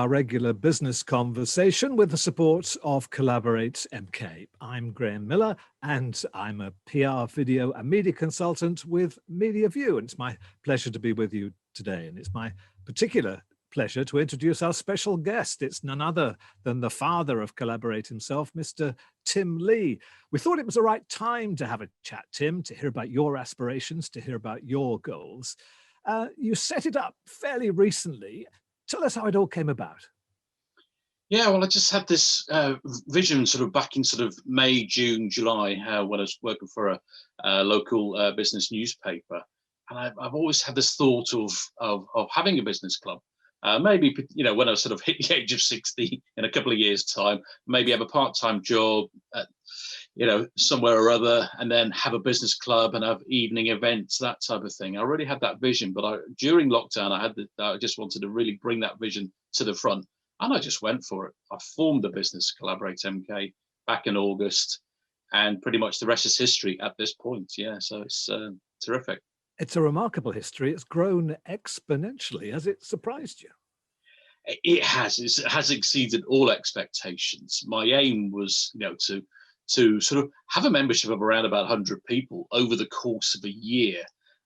our regular business conversation with the support of Collaborate MK. I'm Graham Miller, and I'm a PR, video and media consultant with MediaView. And it's my pleasure to be with you today. And it's my particular pleasure to introduce our special guest. It's none other than the father of Collaborate himself, Mr. Tim Lee. We thought it was the right time to have a chat, Tim, to hear about your aspirations, to hear about your goals. You set it up fairly recently. Tell us how it all came about. Yeah, well, I just had this vision sort of back in sort of May, June, July, when I was working for a local business newspaper. And I've always had this thought of having a business club. Maybe, when I sort of hit the age of 60 in a couple of years' time, maybe have a part-time job at, somewhere or other, and then have a business club and have evening events, that type of thing. I already had that vision, but during lockdown, I just wanted to really bring that vision to the front, and I just went for it. I formed the business Collaborate MK back in August, and pretty much the rest is history at this point. Yeah, so it's terrific. It's a remarkable history. It's grown exponentially. Has it surprised you? It has. It has exceeded all expectations. My aim was, to sort of have a membership of around about 100 people over the course of a year,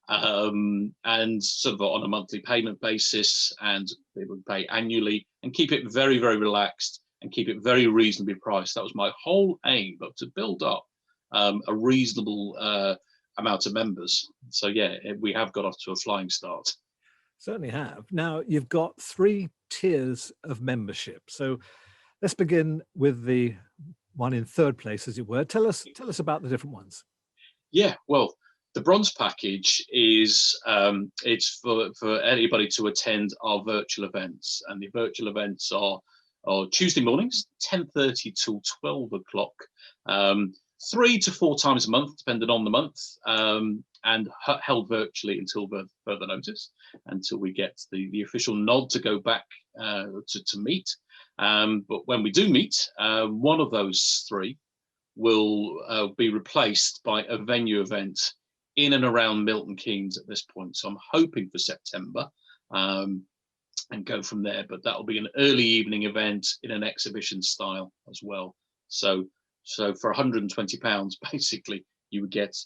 and sort of on a monthly payment basis, and people would pay annually, and keep it very, very relaxed and keep it very reasonably priced. That was my whole aim, but to build up a reasonable amount of members. So yeah, we have got off to a flying start. Certainly have. Now you've got 3 tiers of membership. So let's begin with the one in third place, as it were. Tell us about the different ones. Yeah, well, the bronze package is it's for anybody to attend our virtual events, and the virtual events are Tuesday mornings, 10:30 till 12 o'clock. 3 to 4 times a month, depending on the month, and held virtually until further notice, until we get the official nod to go back to meet. But when we do meet, one of those 3 will be replaced by a venue event in and around Milton Keynes at this point. So I'm hoping for September, and go from there. But that'll be an early evening event in an exhibition style as well. So for £120, basically, you would get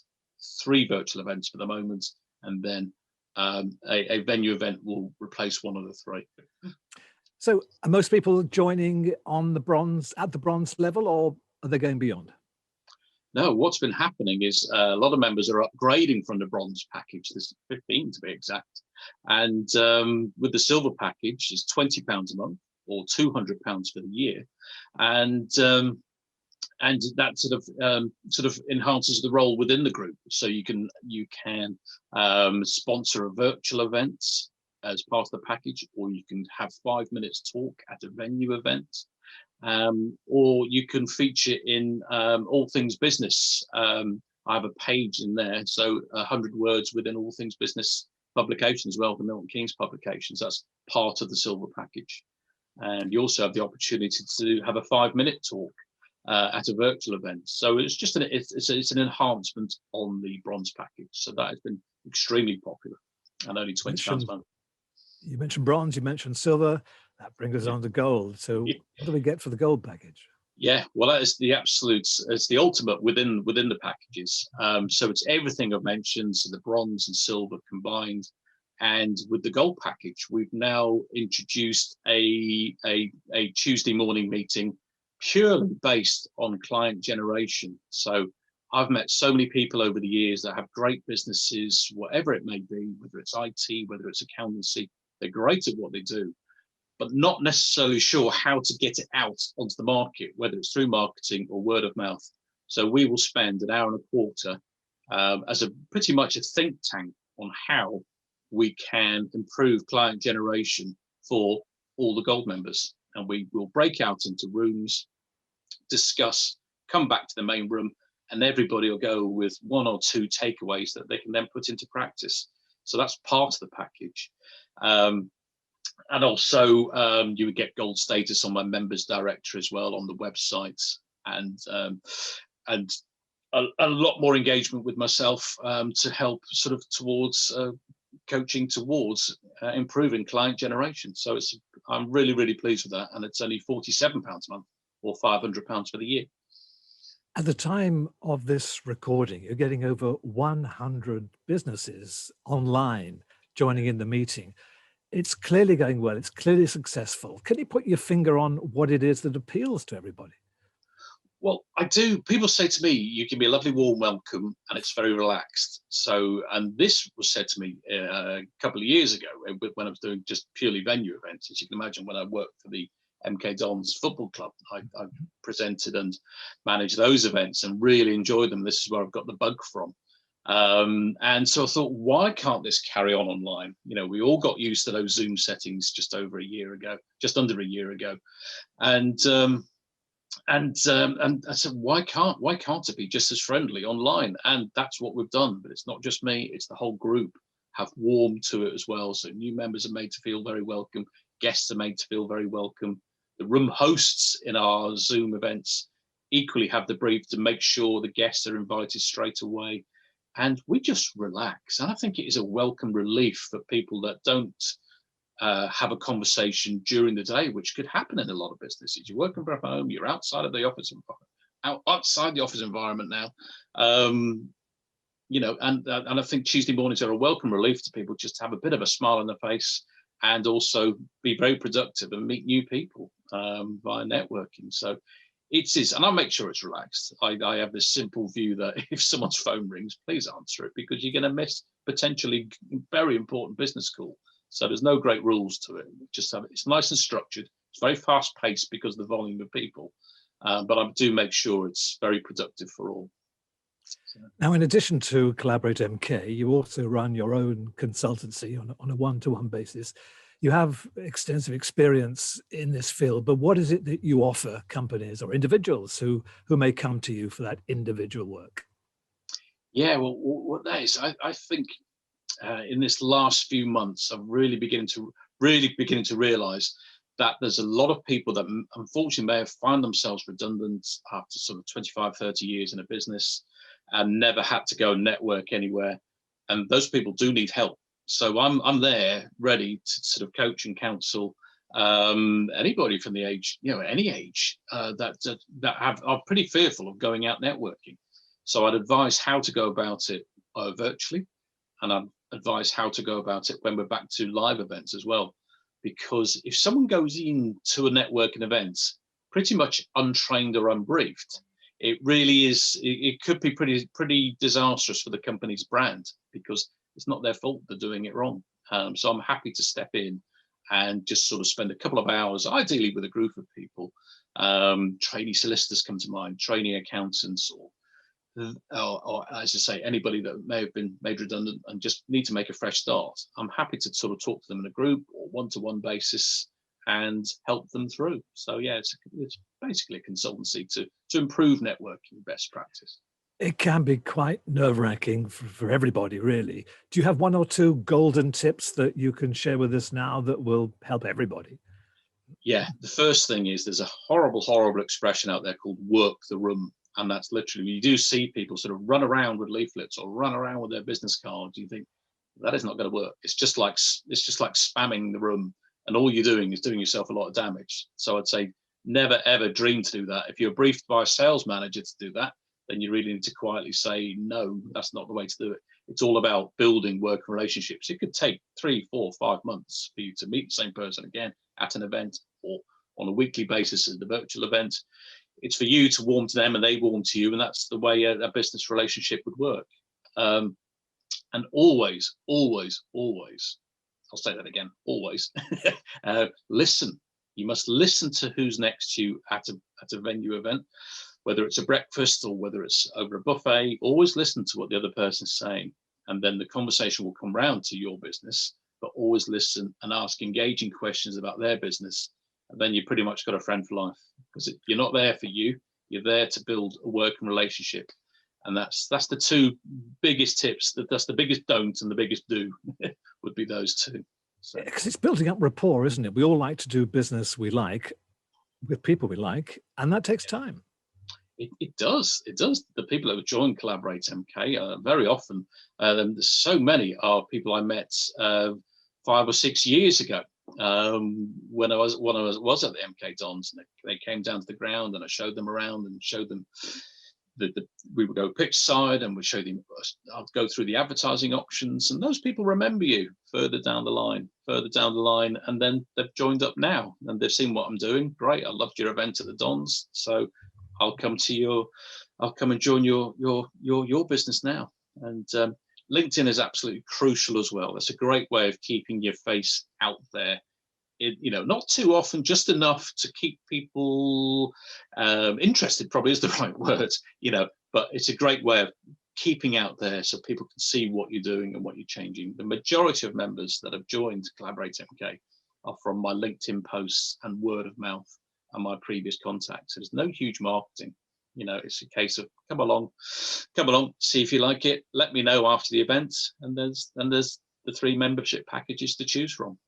3 virtual events for the moment, and then a venue event will replace one of the 3. So are most people joining on at the bronze level, or are they going beyond? No, what's been happening is a lot of members are upgrading from the bronze package. There's 15 to be exact. And with the silver package, it's £20 a month or £200 for the year. And that sort of enhances the role within the group. So you can sponsor a virtual event as part of the package, or you can have 5 minutes talk at a venue event, or you can feature in all things business. I have a page in there, so 100 words within all things business publications as well, the Milton Keynes publications. That's part of the silver package. And you also have the opportunity to have a 5-minute talk at a virtual event. So it's just it's an enhancement on the bronze package. So that has been extremely popular, and only £20 a month. You mentioned bronze, you mentioned silver. That brings us on to gold. So what do we get for the gold package? Yeah, well, that is the absolute, it's the ultimate within the packages. So it's everything I've mentioned, so the bronze and silver combined. And with the gold package, we've now introduced a Tuesday morning meeting purely based on client generation. So I've met so many people over the years that have great businesses, whatever it may be, whether it's IT, whether it's accountancy. They're great at what they do, but not necessarily sure how to get it out onto the market, whether it's through marketing or word of mouth. So we will spend an hour and a quarter as pretty much a think tank on how we can improve client generation for all the gold members. And we will break out into rooms, discuss, come back to the main room, and everybody will go with 1 or 2 takeaways that they can then put into practice. So that's part of the package. And also you would get gold status on my members directory as well on the website, and a lot more engagement with myself to help sort of towards coaching towards improving client generation. So it's I'm really, really pleased with that. And it's only £47 a month or £500 for the year. At the time of this recording, you're getting over 100 businesses online joining in the meeting. It's clearly going well. It's clearly successful. Can you put your finger on what it is that appeals to everybody? Well, I do. People say to me, you give me a lovely warm welcome and it's very relaxed. So, and this was said to me a couple of years ago when I was doing just purely venue events. As you can imagine, when I worked for the MK Dons Football Club, I presented and managed those events and really enjoyed them. This is where I've got the bug from. And so I thought, why can't this carry on online? You know, we all got used to those Zoom settings just under a year ago. And I said, why can't it be just as friendly online? And that's what we've done. But it's not just me; it's the whole group have warmed to it as well. So new members are made to feel very welcome. Guests are made to feel very welcome. The room hosts in our Zoom events equally have the brief to make sure the guests are invited straight away. And we just relax. And I think it is a welcome relief for people that don't have a conversation during the day, which could happen in a lot of businesses. You're working from home, you're outside of the office environment now. You know, and I think Tuesday mornings are a welcome relief to people, just to have a bit of a smile on their face and also be very productive and meet new people via networking. So it is, and I make sure it's relaxed. I have this simple view that if someone's phone rings, please answer it, because you're going to miss potentially very important business call. So there's no great rules to it. Just have it. It's nice and structured. It's very fast paced because of the volume of people, but I do make sure it's very productive for all. So. Now, in addition to Collaborate MK, you also run your own consultancy on a one-to-one basis. You have extensive experience in this field, but what is it that you offer companies or individuals who may come to you for that individual work? Yeah, well, what that is, I think in this last few months, I'm really beginning to realize that there's a lot of people that unfortunately may have found themselves redundant after sort of 25, 30 years in a business and never had to go and network anywhere. And those people do need help. So I'm there ready to sort of coach and counsel anybody from the age, you know, any age that are pretty fearful of going out networking. So I'd advise how to go about it virtually, and I'd advise how to go about it when we're back to live events as well. Because if someone goes into a networking event pretty much untrained or unbriefed, it really is, it could be pretty disastrous for the company's brand, because it's not their fault they're doing it wrong. So I'm happy to step in and just sort of spend a couple of hours, ideally with a group of people. Trainee solicitors come to mind, trainee accountants, or as I say, anybody that may have been made redundant and just need to make a fresh start. I'm happy to sort of talk to them in a group or one-to-one basis and help them through. So yeah, it's basically a consultancy to improve networking best practice. It can be quite nerve-wracking for everybody, really. Do you have one or two golden tips that you can share with us now that will help everybody? Yeah, the first thing is there's a horrible expression out there called work the room. And that's literally, you do see people sort of run around with leaflets or run around with their business cards. You think that is not going to work. It's just like spamming the room, and all you're doing is doing yourself a lot of damage. So I'd say never ever dream to do that. If you're briefed by a sales manager to do that, then you really need to quietly say, no, that's not the way to do it. It's all about building working relationships. It could take 3, 4, 5 months for you to meet the same person again at an event or on a weekly basis at the virtual event. It's for you to warm to them and they warm to you, and that's the way a business relationship would work. And always, I'll say that again, always, listen. You must listen to who's next to you at a venue event, whether it's a breakfast or whether it's over a buffet. Always listen to what the other person's saying, and then the conversation will come round to your business, but always listen and ask engaging questions about their business. And then you pretty much got a friend for life, because you're not there for you. You're there to build a working relationship. And that's the two biggest tips. That's the biggest don't and the biggest do would be those two. So. Because it's building up rapport, isn't it? We all like to do business we like with people we like, and that takes time. It does. The people that have joined Collaborate MK very often, there's so many are people I met 5 or 6 years ago. when I was at the MK Dons, and they came down to the ground, and I showed them around and showed them we would go pitch side, and we'd show them. I'd go through the advertising options, and those people remember you further down the line, and then they've joined up now, and they've seen what I'm doing. Great, I loved your event at the Dons, so I'll come and join your business now. And LinkedIn is absolutely crucial as well. It's a great way of keeping your face out there. Not too often, just enough to keep people interested, probably is the right word, but it's a great way of keeping out there so people can see what you're doing and what you're changing. The majority of members that have joined Collaborate MK are from my LinkedIn posts and word of mouth and my previous contacts. There's no huge marketing. It's a case of come along, see if you like it, let me know after the event, and there's the 3 membership packages to choose from.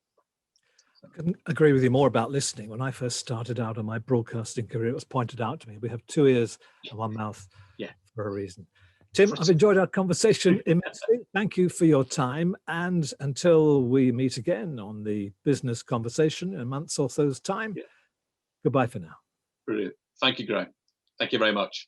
I couldn't agree with you more about listening. When I first started out on my broadcasting career, it was pointed out to me, we have 2 ears and 1 mouth for a reason. Tim, I've enjoyed our conversation immensely. Thank you for your time. And until we meet again on the business conversation in a month or so's time, goodbye for now. Brilliant. Thank you, Graham. Thank you very much.